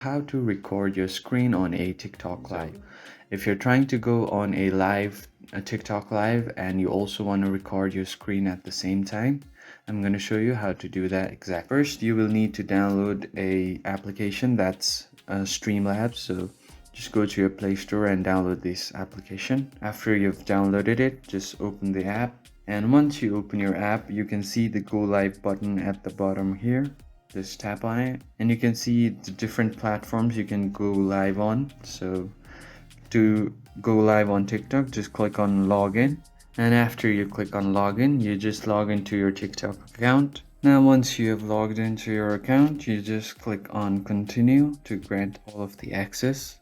How to record your screen on a TikTok live. If you're trying to go on a TikTok live and you also want to record your screen at the same time, I'm going to show you how to do that exactly. First, you will need to download a application that's Streamlabs. So just go to your Play Store and download this application. After you've downloaded it, just open the app. And once you open your app, you can see the Go Live button at the bottom here. Just tap on it and you can see the different platforms you can go live on. So to go live on TikTok, just click on login, and after you click on login, you just log into your TikTok account. Now once you have logged into your account, you just click on continue to grant all of the access.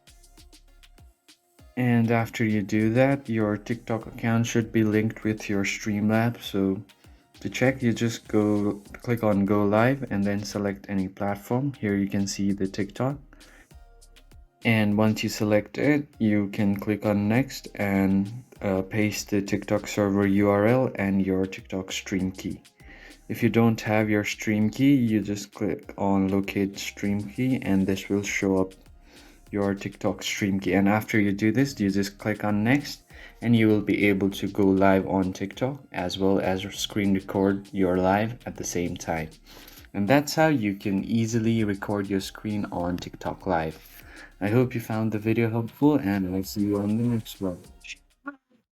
And after you do that, your TikTok account should be linked with your Streamlabs. So to check, you just click on go live and then select any platform. Here you can see the TikTok. And once you select it, you can click on next and paste the TikTok server URL and your TikTok stream key. If you don't have your stream key, you just click on locate stream key and this will show up your TikTok stream key. And after you do this, you just click on next and you will be able to go live on TikTok as well as screen record your live at the same time. And that's how you can easily record your screen on TikTok live. I hope you found the video helpful and I'll see you on the next one.